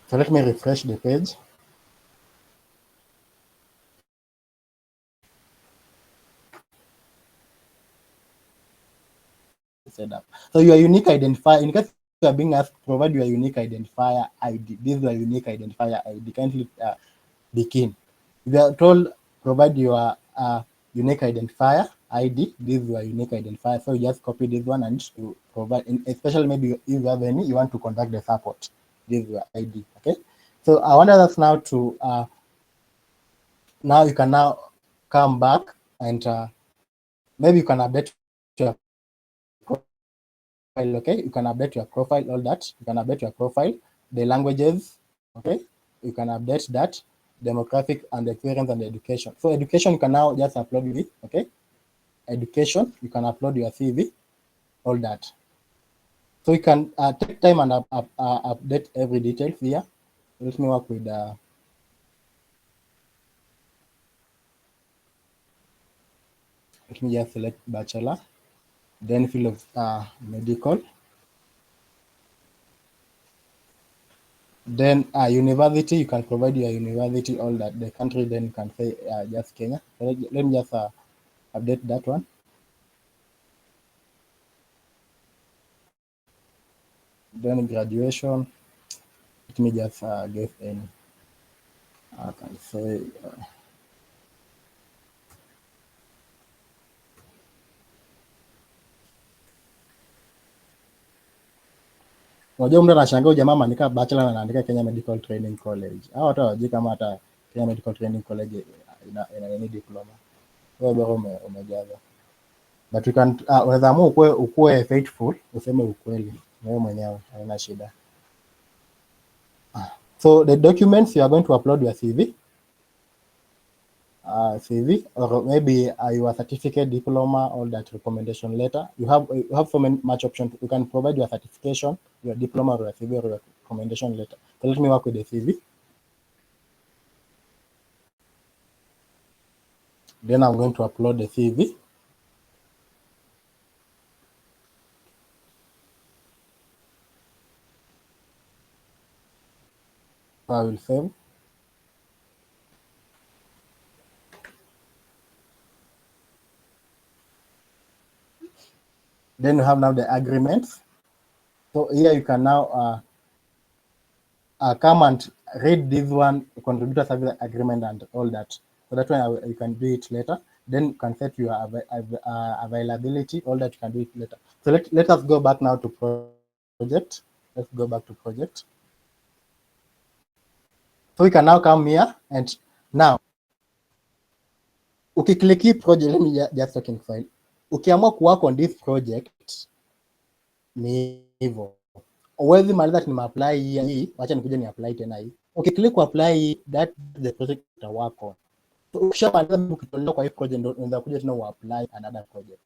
So let me refresh the page. Set up. So your unique identifier, in case you are being asked, provide your unique identifier ID. This is your unique identifier ID. Kindly be keen. If you are told provide your unique identifier ID, this is your unique identifier. So you just copy this one and to provide, especially maybe if you have any, you want to contact the support. This is your ID. Okay. So I want us now to now you can now come back and maybe you can update your profile. Okay, you can update your profile, all that. You can update your profile, the languages. Okay, you can update that, demographic and experience and education. So education you can now just upload it. Okay, education you can upload your CV, all that. So you can take time and update every detail here. Let me work with let me just select bachelor, then field of medical, then university. You can provide your university, all that, the country, then you can say just Kenya. So let me just update that one. Then graduation, let me just give any, I can say unajua mtu anashangaa jamaa ameandika bachelor na anaandika Kenya Medical Training College. Hao watu hawajui kama hata Kenya Medical Training College ina diploma. Wewe bora umejaza. But you can unaweza amua ukue faithful, useme ukweli wewe mwenyewe, haina shida. So the documents you are going to upload your CV, CV, or maybe your certificate, diploma, all that, recommendation letter. You have so much options. You can provide your certification, your diploma, or your CV, or your recommendation letter. So let me work with the CV. Then I'm going to upload the CV. I will save. Then you have now the agreements. So here you can now come and read this one, contributor service agreement and all that. So that one you can do it later. Then you can set your availability, all that you can do it later. So let us go back now to project. Let's go back to project. So we can now come here and now ukiclick hii project, let me just talk in file. Ukiamua kuwork on this project ni hivyo. Uwezi maliza nimeapply hii, acha nikuje ni apply tena hii. Ukiclick ku apply that the project to work on. So ukishamaliza ukitolewa kwa hii project ndio unaweza kuja tena uapply another project.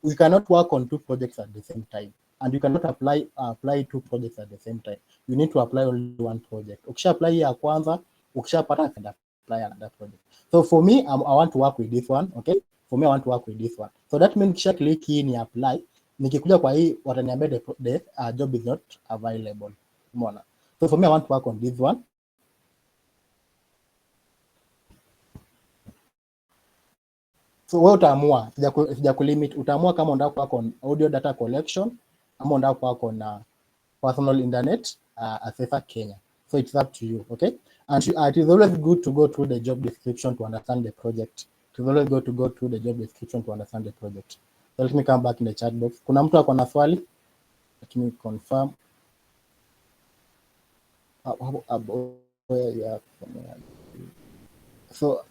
We cannot work on two projects at the same time, and you cannot apply two projects at the same time. You need to apply only one project. Ukisha apply ya kwanza, ukishapata can apply another project. So for me, I want to work with this one. Okay, for me I want to work with this one. So that means kisha click hii ni apply, nikikuja kwa hii wataniambia the job is not available. Umeona? So for me I want to work on this one. So wewe utaamua, sija kulimit, utaamua kama unataka work on audio data collection ama unataka work on personal internet safer Kenya. So it's up to you, okay? And it is always good to go through the job description to understand the project. It is always good to go through the job description to understand the project. So let me come back in the chat box. Kuna mtu ako na swali? Let me confirm. So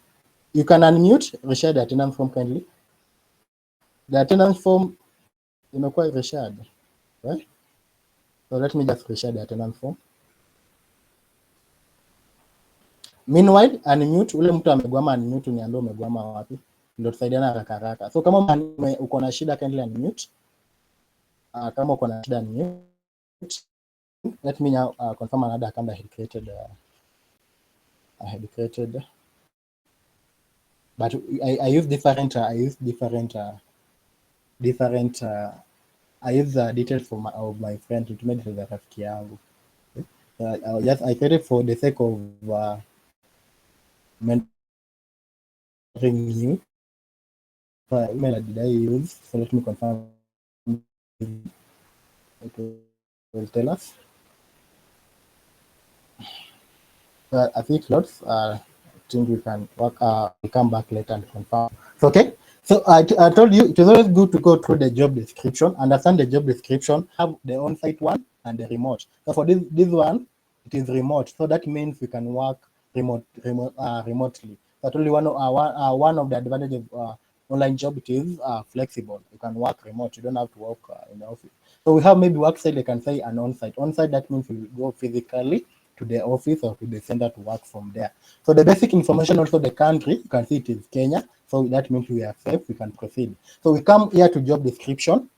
you can unmute, reshare the attendance form kindly. The attendance form imekuwa reshared, right? So let me just reshare the attendance form. Meanwhile, unmute ule mtu amegwama, unmute niambie umegwama wapi, ndio tusaidiana haraka haraka. So kama uko na shida kindly unmute. Kama uko na shida unmute. Let me now confirm another account I had created. But I use different I use the details of my friend to make the rafiki yangu. I created for the sake of mentoring you. Email did I use? So let me confirm. It will tell us. I think lots. I think we can work. We'll come back later and confirm. So, okay. So I told you it is always good to go through the job description, understand the job description, have the on-site one and the remote. So for this one, it is remote. So that means we can work remotely. So I told you one of the advantages of online job, it is flexible. You can work remote. You don't have to work in the office. So we have maybe work site, they can say an on-site. On-site, that means we go physically to the office or to the center to work from there. So the basic information, also the country, you can see it is Kenya. So that means we are safe, we can proceed. So we come here to job description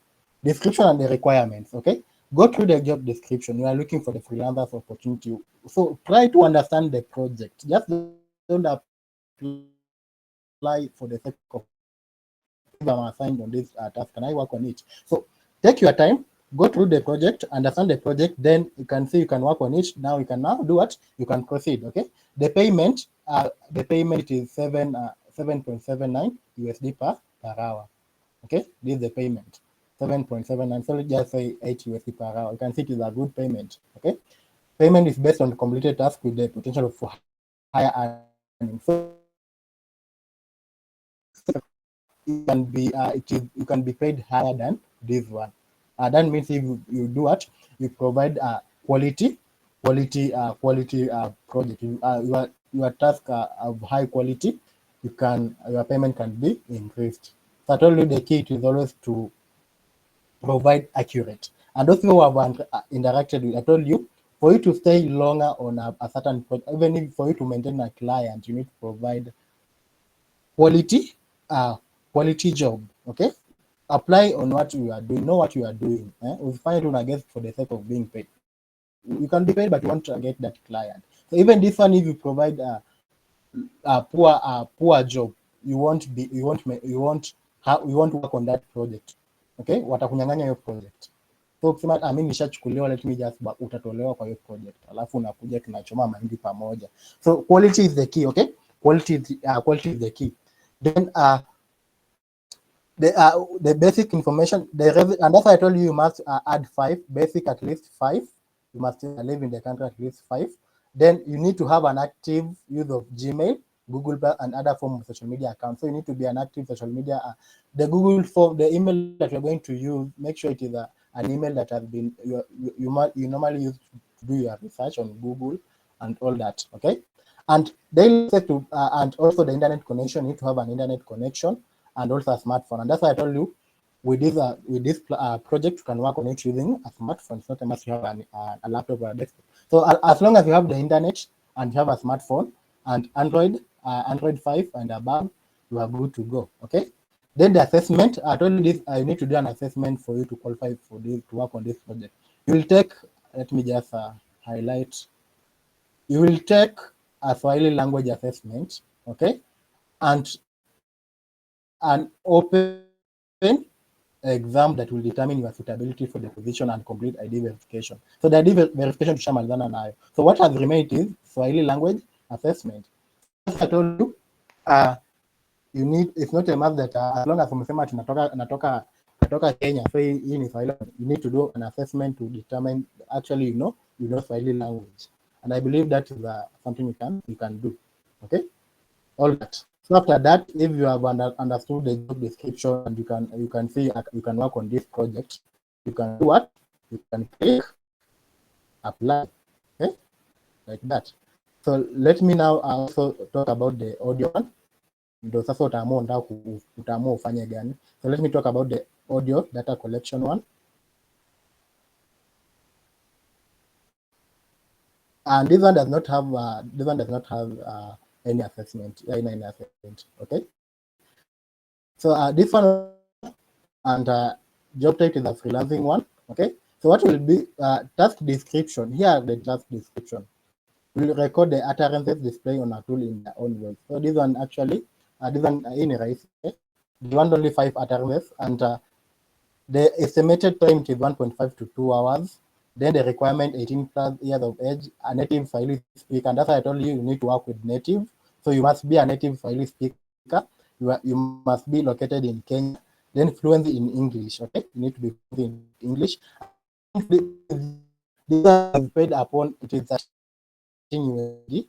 and the requirements, okay? Go through the job description. You are looking for the freelancers opportunity. So try to understand the project. Just don't apply for the sake of, if I'm assigned on this task, can I work on it? So take your time, go through the project, understand the project, then you can see you can work on it. Now you can do what? You can proceed, okay? The payment is 7.79 USD per hour, okay? This is the payment, 7.79. So let's just say 8 USD per hour. You can see it is a good payment, okay? Payment is based on completed task with the potential for higher earnings. So you can be paid higher than this one. That means if you do what, you provide quality project. Your task of high quality, your payment can be increased. So I told you the key is always to provide accurate. And those who have interacted with, I told you, for you to stay longer on a certain project, even if for you to maintain a client, you need to provide quality job, okay? Apply on what you are doing, know what you are doing. We find one against for the sake of being paid. You can be paid, but you want to get that client. So even this one, if you provide a poor job, you won't work on that project, okay? Watakunyang'anya hiyo project. So ukisema mimi nishachukuliwa, let me just, utatolewa kwa hiyo project, alafu unakuja tunachoma mahindi pamoja. So quality is the key, okay? Quality is the key. Then the basic information, and that's why I told you must add 5 basic, at least 5. You must live in the country at least 5. Then you need to have an active use of Gmail, Google Plus, and other form of social media accounts. So you need to be an active social media. The Google form, the email that you're going to use, make sure it is an email that has been you normally use to do your research on Google and all that. Okay, and they to and also the internet connection. You need to have an internet connection and also a smartphone. And that's why I told you with this project, you can work on it using a smartphone. It's not a must you have a laptop or a desktop. So as long as you have the internet and you have a smartphone and Android 5 and above, you are good to go. Okay. Then the assessment, I told you this, I need to do an assessment for you to qualify for this, to work on this project. You will take, let me just highlight, you will take a Swahili language assessment, okay, and an open exam that will determine your suitability for the position and complete ID verification. So the ID verification tushamalizana nayo. So what has remained is Swahili language assessment. As I told you, you need, it's not a must that as long as umesema natoka Kenya, so hii ni Swahili, you need to do an assessment to determine actually you know Swahili language, and I believe that is something you can do. Okay, all that. So after that, if you have understood the job description and you can see you can work on this project, you can do what? You can click apply. Okay, like that. So let me now also talk about the audio one. Ndio sasa utaamua ufanye gani. So let me talk about the audio data collection one. And this one does not have any assessment. Okay. So this one and job type is a freelancing one. Okay. So what will be task description? Here the task description. We'll record the utterances display on a tool in their own voice. So this one actually, this one in race. Okay? They want only 5 utterances, and the estimated time is 1.5 to 2 hours. Then the requirement 18 plus years of age, a native Swahili speaker. And that's why I told you need to work with native. So you must be a native Swahili speaker. You must be located in Kenya. Then fluency in English. Okay, you need to be fluent in English. This is paid upon it is USD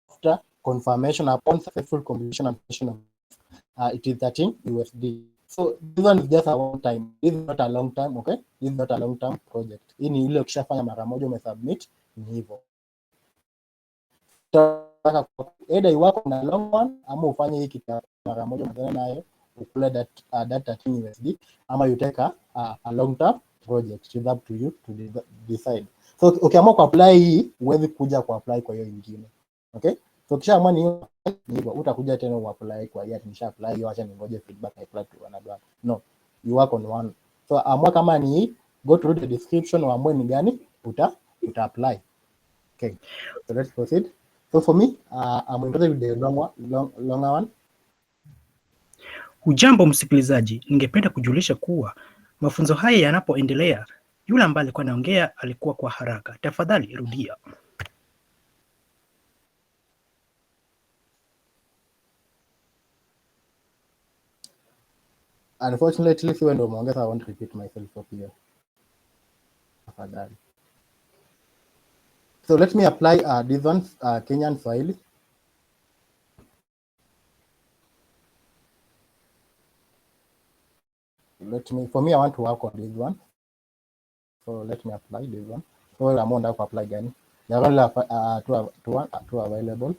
after confirmation upon successful completion and completion of it is 13 USD. So this one is just a one time. This is not a long time, okay? This is not a long term project. Hii ni ile ukishafanya mara moja umesubmit ni hivyo. Either iwako na long one ama ufanye hii kitu mara moja unazana nayo ukule that 13 USD ama you take a long term project. It's up to you to decide. So ukiamua kuapply hii huwezi kuja kuapply kwa hiyo ingine. Okay? So kisha amua ni hivyo utakuja tena uapply kwa hiyo nisha apply hiyo acha ningoje feedback I apply to another one. No, you work on one. So amua kama ni go through the description uamue ni gani uta apply. Okay. So let's proceed. So for me, I'm interested with the longer one. Hujambo msikilizaji, ningependa kujulisha kuwa mafunzo haya yanapoendelea, yule ambaye alikuwa anaongea alikuwa kwa haraka. Tafadhali rudia. Unfortunately, si ndo umeongeza, I won't repeat myself up here. Tafadhali. So let me apply this one, Kenyan Swahili. For me, I want to work on this one. So let me apply this one. So I'm going to apply again. There are only two available.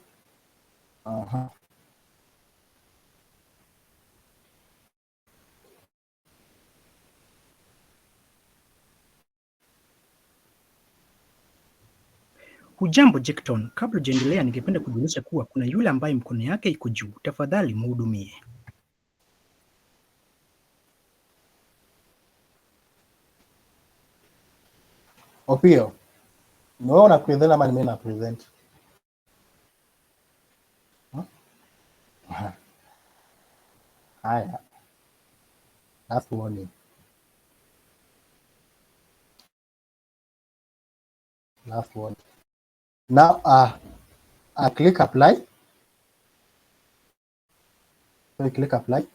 Hujambo Jackton, kabla hujaendelea ningependa kujulisha kuwa kuna yule ambaye mkono yake iko juu. Tafadhali mhudumie. Opio, no una present ama mimi na present? Haya. Last warning. Last one. Now, click apply. So click apply.